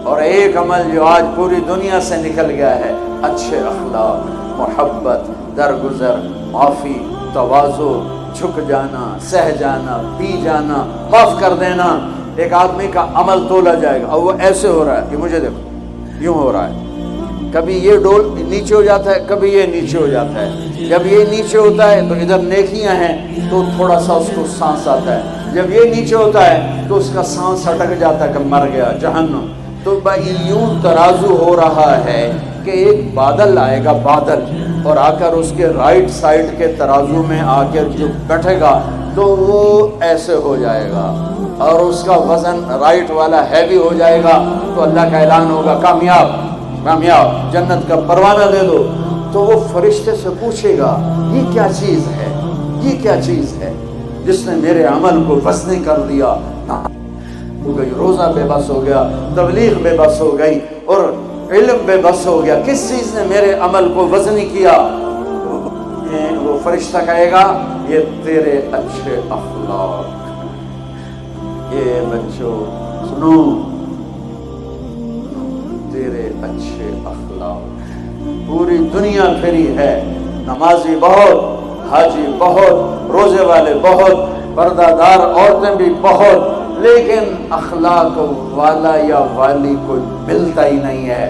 اور ایک عمل جو آج پوری دنیا سے نکل گیا ہے، اچھے اخلاق، محبت، درگزر، معافی، تواضع، جھک جانا، سہ جانا، پی جانا، معاف کر دینا۔ ایک آدمی کا عمل تولا جائے گا اور وہ ایسے ہو رہا ہے کہ مجھے دیکھو یوں ہو رہا ہے، کبھی یہ ڈول نیچے ہو جاتا ہے، کبھی یہ نیچے ہو جاتا ہے۔ جب یہ نیچے ہوتا ہے تو ادھر نیکیاں ہیں تو تھوڑا سا اس کو سانس آتا ہے، جب یہ نیچے ہوتا ہے تو اس کا سانس اٹک جاتا ہے کہ مر گیا، جہنم۔ تو بھائی یوں ترازو ہو رہا ہے کہ ایک بادل آئے گا، بادل، اور آ کر اس کے رائٹ سائڈ کے ترازو میں آ کر جو بیٹھے گا تو وہ ایسے ہو جائے گا اور اس کا وزن رائٹ والا ہیوی ہو جائے گا، تو اللہ کا اعلان ہوگا کامیاب کامیاب، جنت کا پروانہ دے دو۔ تو وہ فرشتے سے پوچھے گا یہ کیا چیز ہے، یہ کیا چیز ہے جس نے میرے عمل کو وزنی کر دیا؟ ہو گئی، روزہ بے بس ہو گیا، تبلیغ بے بس ہو گئی، اور علم بے بس ہو گیا۔ کس چیز نے میرے عمل کو وزنی کیا؟ وہ فرشتہ کہے گا یہ تیرے اچھے اخلاق۔ یہ بچوں سنو، تیرے اچھے اخلاق۔ پوری دنیا پھری ہے، نمازی بہت، حاجی بہت، روزے والے بہت، پردہ دار عورتیں بھی بہت، لیکن اخلاق والا یا والی کوئی ملتا ہی نہیں ہے۔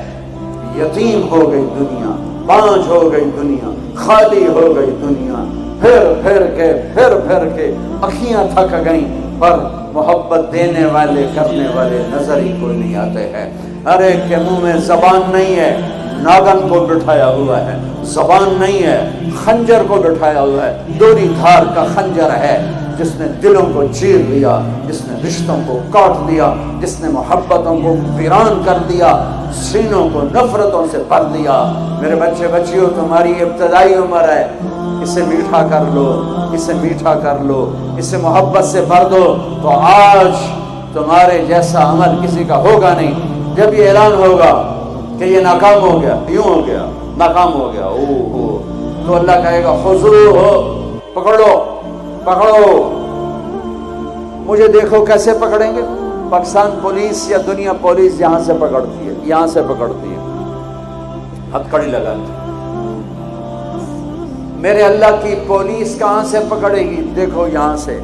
یتیم ہو گئی دنیا، بانجھ ہو گئی دنیا، خالی ہو گئی دنیا، پھر کے اکھیاں تھک گئیں، پر محبت دینے والے کرنے والے نظر ہی کوئی نہیں آتے ہیں۔ ہر ایک کے منہ میں زبان نہیں ہے، ناگن کو بٹھایا ہوا ہے، زبان نہیں ہے، خنجر کو بٹھایا ہوا ہے، دوری دھار کا خنجر ہے جس نے دلوں کو چیر لیا، جس نے رشتوں کو کاٹ دیا، جس نے محبتوں کو ویران کر دیا، سینوں کو نفرتوں سے بھر دیا۔ میرے بچے بچیوں، تمہاری ابتدائی عمر ہے، اسے میٹھا کر لو، اسے میٹھا کر لو، اسے محبت سے بھر دو، تو آج تمہارے جیسا عمل کسی کا ہوگا نہیں۔ جب یہ اعلان ہوگا کہ یہ ناکام ہو گیا، یوں ہو گیا، ناکام ہو گیا، تو اللہ کہے گا خذوہ، پکڑو پکڑو۔ مجھے دیکھو کیسے پکڑیں گے؟ پاکستان پولیس یا دنیا پولیس یہاں سے پکڑتی ہے، یہاں سے پکڑتی ہے، ہتھکڑی لگاتی ہے۔ میرے اللہ کی پولیس کہاں سے پکڑے گی؟ دیکھو یہاں سے،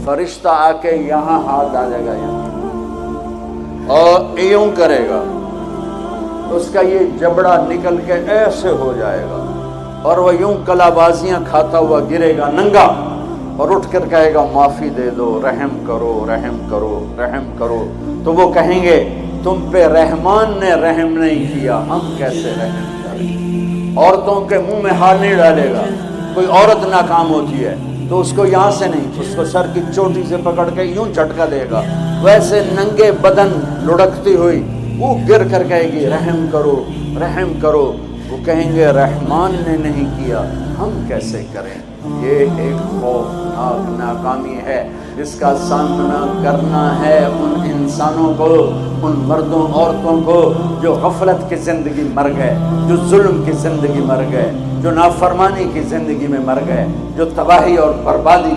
فرشتہ آ کے یہاں ہاتھ ڈالے گا، یہاں، اور یوں کرے گا، اس کا یہ جبڑا نکل کے ایسے ہو جائے گا، اور وہ یوں کلا بازیاں کھاتا ہوا گرے گا ننگا، اور اٹھ کر کہے گا معافی دے دو، رحم کرو رحم کرو رحم کرو۔ تو وہ کہیں گے تم پہ رحمان نے رحم نہیں کیا، ہم کیسے رحم کریں؟ عورتوں کے منہ میں ہاتھ نہیں ڈالے گا۔ کوئی عورت ناکام ہوتی ہے تو اس کو یہاں سے نہیں، اس کو سر کی چوٹی سے پکڑ کے یوں جھٹکا دے گا، ویسے ننگے بدن لڑکتی ہوئی وہ گر کر کہے گی رحم کرو رحم کرو۔ وہ کہیں گے رحمان نے نہیں کیا، ہم کیسے کریں؟ یہ ایک خوفناک ناکامی ہے جس کا سامنا کرنا ہے ان انسانوں کو، ان مردوں عورتوں کو جو غفلت کی زندگی مر گئے، جو ظلم کی زندگی مر گئے، جو نافرمانی کی زندگی میں مر گئے، جو تباہی اور بربادی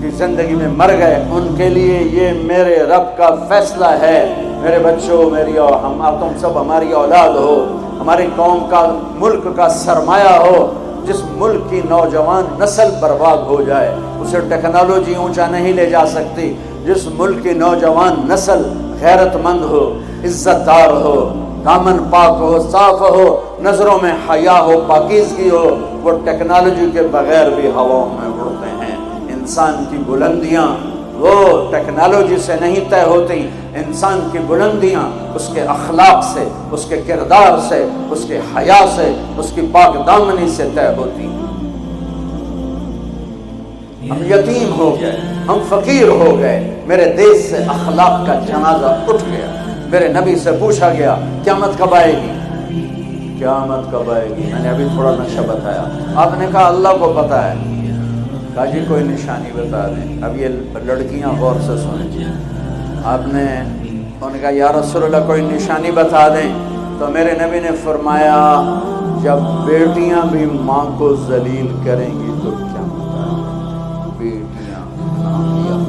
کی زندگی میں مر گئے۔ ان کے لیے یہ میرے رب کا فیصلہ ہے۔ میرے بچوں، میری اور تم سب ہماری اولاد ہو، ہماری قوم کا، ملک کا سرمایہ ہو۔ جس ملک کی نوجوان نسل برباد ہو جائے اسے ٹیکنالوجی اونچا نہیں لے جا سکتی۔ جس ملک کی نوجوان نسل غیرت مند ہو، عزت دار ہو، دامن پاک ہو، صاف ہو، نظروں میں حیا ہو، پاکیزگی ہو، وہ ٹیکنالوجی کے بغیر بھی ہواؤں میں اڑتے ہیں۔ انسان کی بلندیاں وہ ٹیکنالوجی سے نہیں طے ہوتی، انسان کی بلندیاں اس کے اخلاق سے، اس کے کردار سے، اس کے حیا سے، اس کی پاک دامنی سے طے ہوتی۔ ہم یتیم ہو گئے، ہم فقیر ہو گئے، میرے دیش سے اخلاق کا جنازہ اٹھ گیا۔ میرے نبی سے پوچھا گیا قیامت کب آئے گی؟ قیامت کب آئے گی؟ میں نے ابھی تھوڑا نقشہ بتایا، آپ نے کہا اللہ کو پتہ ہے۔ کہا جی کوئی نشانی بتا دیں۔ اب یہ لڑکیاں غور سے سنیں۔ آپ نے انہوں نے کہا یا رسول اللہ کوئی نشانی بتا دیں، تو میرے نبی نے فرمایا جب بیٹیاں بھی ماں کو ذلیل کریں گی تو کیا بتائیں؟ بیٹیاں